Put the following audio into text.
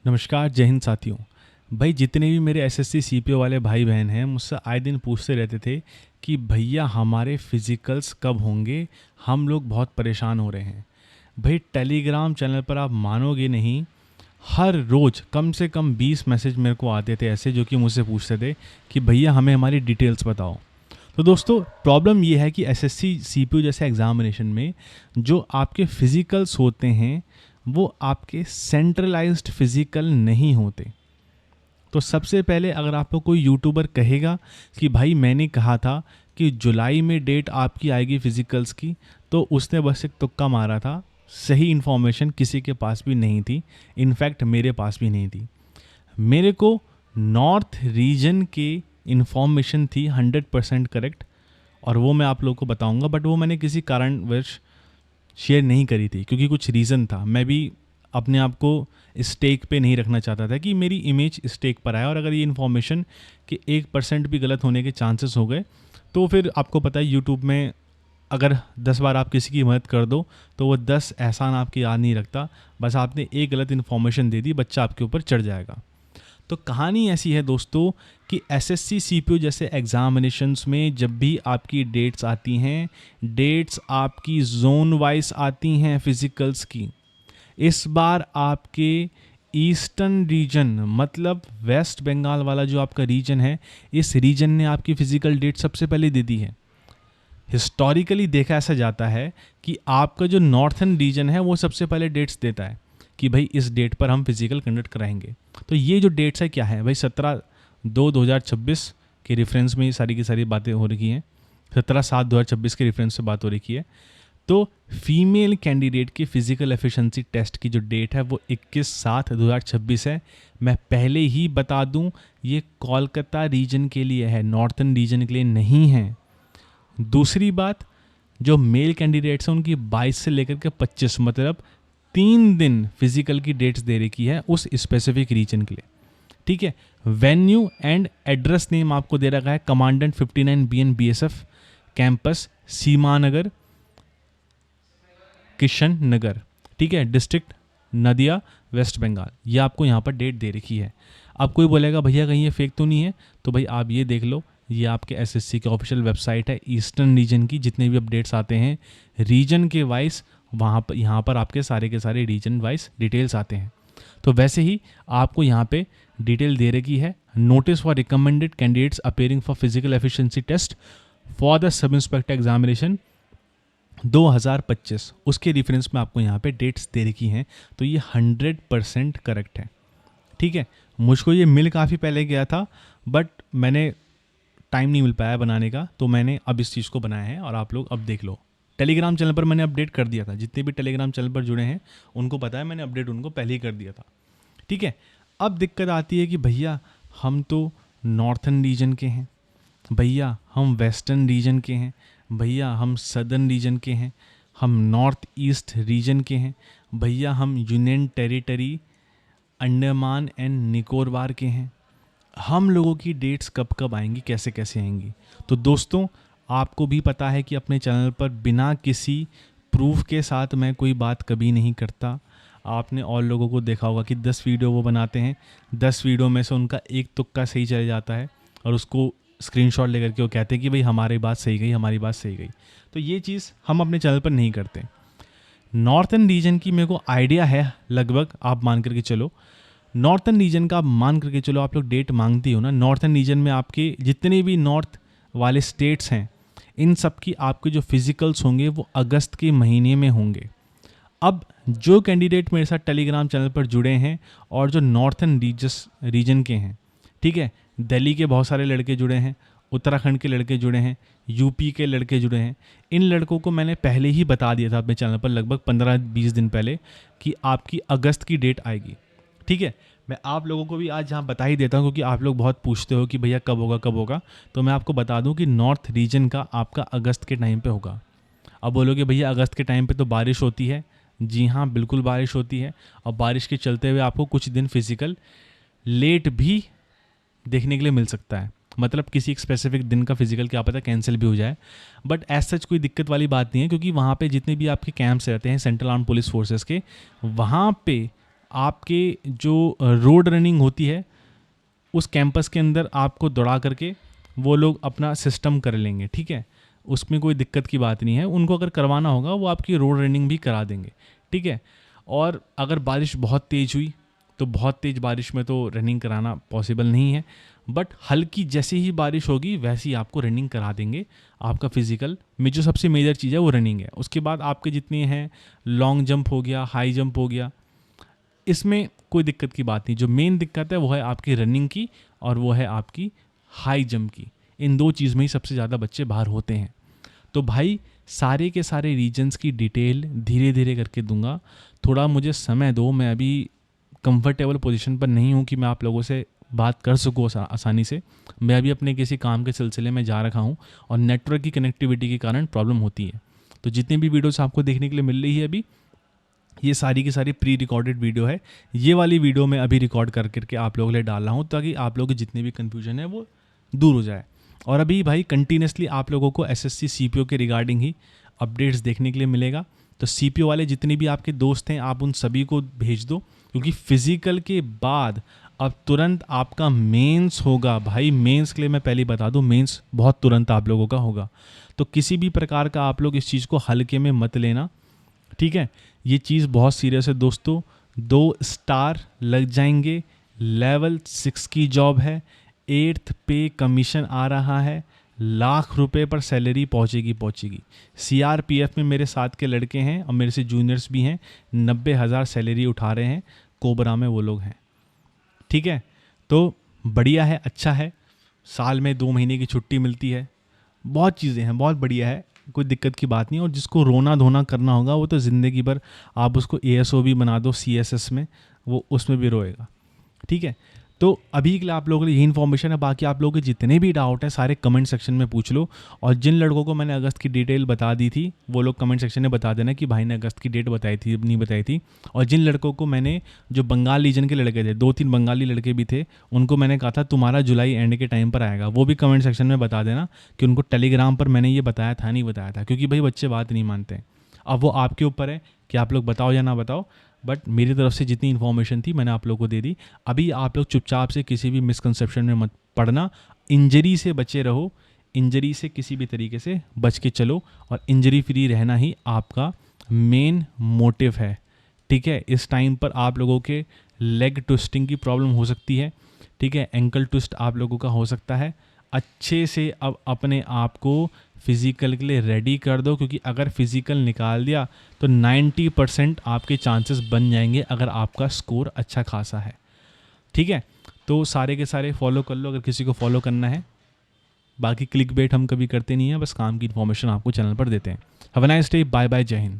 नमस्कार, जय हिंद साथियों। भाई जितने भी मेरे एसएससी सीपीओ वाले भाई बहन हैं मुझसे आए दिन पूछते रहते थे कि भैया हमारे फिजिकल्स कब होंगे, हम लोग बहुत परेशान हो रहे हैं। भाई टेलीग्राम चैनल पर आप मानोगे नहीं, हर रोज़ कम से कम 20 मैसेज मेरे को आते थे ऐसे, जो कि मुझसे पूछते थे कि भैया हमें हमारी डिटेल्स बताओ। तो दोस्तों प्रॉब्लम ये है कि एसएससी सीपीओ जैसे एग्जामिनेशन में जो आपके फिजिकल्स होते हैं वो आपके सेंट्रलाइज्ड फिजिकल नहीं होते। तो सबसे पहले अगर आपको कोई यूट्यूबर कहेगा कि भाई मैंने कहा था कि जुलाई में डेट आपकी आएगी फिजिकल्स की, तो उसने बस एक तुक्का मारा था। सही इन्फॉर्मेशन किसी के पास भी नहीं थी, इनफैक्ट मेरे पास भी नहीं थी। मेरे को नॉर्थ रीजन के इन्फॉर्मेशन थी 100% करेक्ट, और वो मैं आप लोगों को बताऊंगा, बट वो मैंने किसी कारणवश शेयर नहीं करी थी क्योंकि कुछ रीज़न था। मैं भी अपने आप को स्टेक पे नहीं रखना चाहता था कि मेरी इमेज स्टेक पर आए, और अगर ये इन्फॉर्मेशन के 1% भी गलत होने के चांसेस हो गए तो फिर आपको पता है यूट्यूब में अगर 10 बार आप किसी की मदद कर दो तो वो 10 एहसान आपकी याद नहीं रखता। बस आपने एक गलत इन्फॉर्मेशन दे दी, बच्चा आपके ऊपर चढ़ जाएगा। तो कहानी ऐसी है दोस्तों कि एसएससी सीपीओ जैसे एग्जामिनेशंस में जब भी आपकी डेट्स आती हैं, डेट्स आपकी जोन वाइज आती हैं फिजिकल्स की। इस बार आपके ईस्टर्न रीजन मतलब वेस्ट बंगाल वाला जो आपका रीजन है, इस रीजन ने आपकी फिजिकल डेट सबसे पहले दे दी है। हिस्टोरिकली देखा ऐसा जाता है कि आपका जो नॉर्थर्न रीजन है वो सबसे पहले डेट्स देता है कि भाई इस डेट पर हम फिजिकल कंडक्ट कराएंगे। तो ये जो डेट्स है क्या है भाई, 17/2/2026 के रेफरेंस में ये सारी की सारी बातें हो रखी हैं। 17/7/2026 के रेफरेंस से बात हो रखी है। तो फीमेल कैंडिडेट की फिजिकल एफिशिएंसी टेस्ट की जो डेट है वो 21/7/2026 है। मैं पहले ही बता दूं, ये कोलकाता रीजन के लिए है, नॉर्थर्न रीजन के लिए नहीं है। दूसरी बात, जो मेल कैंडिडेट्स हैं उनकी 22 से लेकर के 25 मतलब 3 दिन फिजिकल की डेट्स दे रखी है उस स्पेसिफिक रीजन के लिए। ठीक है। वेन्यू एंड एड्रेस नेम आपको दे रखा है commandant 59 BN BSF campus, Seemanagar, Kishan Nagar. ठीक है। District Nadia, west Bengal. ये आपको यहाँ पर डेट दे रखी है। अब कोई बोलेगा भैया कहीं ये फेक तो नहीं है, तो भाई आप ये देख लो, ये आपके एसएससी की ऑफिशियल वेबसाइट है। ईस्टर्न रीजन की जितने भी अपडेट्स आते हैं रीजन के वाइज, वहाँ पर यहाँ पर आपके सारे के सारे रीजन वाइज डिटेल्स आते हैं। तो वैसे ही आपको यहाँ पे डिटेल दे रखी है, notice for recommended candidates appearing for physical efficiency test for the sub inspector examination 2025, उसके रेफरेंस में आपको यहाँ पे डेट्स दे रखी हैं। तो ये 100% करेक्ट है। ठीक है। मुझको ये मिल काफ़ी पहले गया था, बट मैंने टाइम नहीं मिल पाया बनाने का, तो मैंने अब इस चीज़ को बनाया है और आप लोग अब देख लो। टेलीग्राम चैनल पर मैंने अपडेट कर दिया था, जितने भी टेलीग्राम चैनल पर जुड़े हैं उनको पता है, मैंने अपडेट उनको पहले ही कर दिया था। ठीक है। अब दिक्कत आती है कि भैया हम तो नॉर्थर्न रीजन के हैं, भैया हम वेस्टर्न रीजन के हैं, भैया हम सदर्न रीजन के हैं, हम नॉर्थ ईस्ट रीजन के हैं, भैया हम union territory Andaman and Nicobar के हैं। हम लोगों की डेट्स कब कब आएंगी, कैसे कैसे आएंगी? तो दोस्तों आपको भी पता है कि अपने चैनल पर बिना किसी प्रूफ के साथ मैं कोई बात कभी नहीं करता। आपने और लोगों को देखा होगा कि 10 वीडियो वो बनाते हैं, 10 वीडियो में से उनका एक तुक्का सही चले जाता है और उसको स्क्रीनशॉट लेकर के वो कहते हैं कि भाई हमारी बात सही गई, हमारी बात सही गई। तो ये चीज़ हम अपने चैनल पर नहीं करते। नॉर्थर्न रीजन की मेरे को आइडिया है लगभग, आप मान करके चलो नॉर्थर्न रीजन का, आप मान करके चलो, आप लोग डेट मांगती हो ना। नॉर्थर्न रीजन में आपके जितने भी नॉर्थ वाले स्टेट्स हैं इन सब की आपके जो फिजिकल्स होंगे वो अगस्त के महीने में होंगे। अब जो कैंडिडेट मेरे साथ टेलीग्राम चैनल पर जुड़े हैं और जो नॉर्थर्न रीजन के हैं, ठीक है, दिल्ली के बहुत सारे लड़के जुड़े हैं, उत्तराखंड के लड़के जुड़े हैं, यूपी के लड़के जुड़े हैं, इन लड़कों को मैंने पहले ही बता दिया था अपने चैनल पर लगभग 15-20 दिन पहले कि आपकी अगस्त की डेट आएगी। ठीक है। मैं आप लोगों को भी आज यहाँ बता ही देता हूँ क्योंकि आप लोग बहुत पूछते हो कि भैया कब होगा कब होगा। तो मैं आपको बता दूँ कि नॉर्थ रीजन का आपका अगस्त के टाइम पे होगा। अब बोलोगे भैया अगस्त के टाइम पे तो बारिश होती है। जी हाँ, बिल्कुल बारिश होती है, और बारिश के चलते हुए आपको कुछ दिन फिजिकल लेट भी देखने के लिए मिल सकता है। मतलब किसी एक स्पेसिफिक दिन का फिजिकल क्या पता कैंसिल भी हो जाए, बट एज सच कोई दिक्कत वाली बात नहीं है क्योंकि वहाँ पे जितने भी आपके कैंप्स रहते हैं सेंट्रल आर्म पुलिस फोर्सेस के, वहाँ पे आपके जो रोड रनिंग होती है उस कैंपस के अंदर आपको दौड़ा करके वो लोग अपना सिस्टम कर लेंगे, ठीक है, उसमें कोई दिक्कत की बात नहीं है। उनको अगर करवाना होगा वो आपकी रोड रनिंग भी करा देंगे, ठीक है। और अगर बारिश बहुत तेज़ हुई तो बहुत तेज़ बारिश में तो रनिंग कराना पॉसिबल नहीं है, बट हल्की जैसे ही बारिश होगी वैसे ही आपको रनिंग करा देंगे। आपका फिजिकल में जो सबसे मेजर चीज़ है वो रनिंग है। उसके बाद आपके जितने हैं लॉन्ग जंप हो गया, हाई जंप हो गया, इसमें कोई दिक्कत की बात नहीं। जो मेन दिक्कत है वो है आपकी रनिंग की और वो है आपकी हाई जंप की। इन दो चीज़ में ही सबसे ज़्यादा बच्चे बाहर होते हैं। तो भाई सारे के सारे रीजन्स की डिटेल धीरे धीरे करके दूंगा, थोड़ा मुझे समय दो। मैं अभी कंफर्टेबल पोजीशन पर नहीं हूँ कि मैं आप लोगों से बात कर सकूँ आसानी से। मैं अभी अपने किसी काम के सिलसिले में जा रखा हूँ और नेटवर्क की कनेक्टिविटी के कारण प्रॉब्लम होती है। तो जितनी भी वीडियोस आपको देखने के लिए मिल रही है अभी, ये सारी की सारी प्री रिकॉर्डेड वीडियो है। ये वाली वीडियो मैं अभी रिकॉर्ड कर करके आप लोगों के लिए डाल रहा हूँ ताकि आप लोगों की जितनी भी कन्फ्यूजन है वो दूर हो जाए। और अभी भाई कंटिन्यूसली आप लोगों को एसएससी सीपीओ के रिगार्डिंग ही अपडेट्स देखने के लिए मिलेगा। तो सीपीओ वाले जितने भी आपके दोस्त हैं आप उन सभी को भेज दो, क्योंकि फिज़िकल के बाद अब तुरंत आपका मेंस होगा। भाई मेंस के लिए मैं पहले ही बता दूं, मेंस बहुत तुरंत आप लोगों का होगा। तो किसी भी प्रकार का आप लोग इस चीज़ को हल्के में मत लेना, ठीक है। ये चीज़ बहुत सीरियस है दोस्तों। 2 स्टार लग जाएंगे, लेवल 6 की जॉब है, 8th पे कमीशन आ रहा है, लाख रुपए पर सैलरी पहुंचेगी। सीआरपीएफ में मेरे साथ के लड़के हैं और मेरे से जूनियर्स भी हैं, 90,000 सैलरी उठा रहे हैं। कोबरा में वो लोग हैं, ठीक है। तो बढ़िया है, अच्छा है। साल में 2 महीने की छुट्टी मिलती है, बहुत चीज़ें हैं, बहुत बढ़िया है, कोई दिक्कत की बात नहीं। और जिसको रोना धोना करना होगा वो तो ज़िंदगी भर आप उसको एएसओ भी बना दो सीएसएस में, वो उसमें भी रोएगा, ठीक है। तो अभी के लिए आप लोगों के लिए यही इन्फॉर्मेशन है। बाकी आप लोगों के जितने भी डाउट हैं सारे कमेंट सेक्शन में पूछ लो। और जिन लड़कों को मैंने अगस्त की डिटेल बता दी थी वो लोग कमेंट सेक्शन में बता देना कि भाई ने अगस्त की डेट बताई थी नहीं बताई थी। और जिन लड़कों को मैंने, जो बंगाल रीजन के लड़के थे, 2-3 बंगाली लड़के भी थे, उनको मैंने कहा था तुम्हारा जुलाई एंड के टाइम पर आएगा, वो भी कमेंट सेक्शन में बता देना कि उनको टेलीग्राम पर मैंने ये बताया था नहीं बताया था, क्योंकि भाई बच्चे बात नहीं मानते हैं। अब वो आपके ऊपर है कि आप लोग बताओ या ना बताओ, बट मेरी तरफ से जितनी इन्फॉर्मेशन थी मैंने आप लोगों को दे दी। अभी आप लोग चुपचाप से किसी भी मिसकंसेप्शन में मत पड़ना, इंजरी से बचे रहो, इंजरी से किसी भी तरीके से बच के चलो, और इंजरी फ्री रहना ही आपका मेन मोटिव है, ठीक है। इस टाइम पर आप लोगों के लेग ट्विस्टिंग की प्रॉब्लम हो सकती है, ठीक है, एंकल ट्विस्ट आप लोगों का हो सकता है। अच्छे से अब अपने आप को फिज़िकल के लिए रेडी कर दो, क्योंकि अगर फिज़िकल निकाल दिया तो 90% आपके चांसेस बन जाएंगे अगर आपका स्कोर अच्छा खासा है, ठीक है। तो सारे के सारे फॉलो कर लो अगर किसी को फॉलो करना है। बाकी क्लिक बेट हम कभी करते नहीं हैं, बस काम की इन्फॉर्मेशन आपको चैनल पर देते हैं। Have a nice day, bye bye, जय हिंद।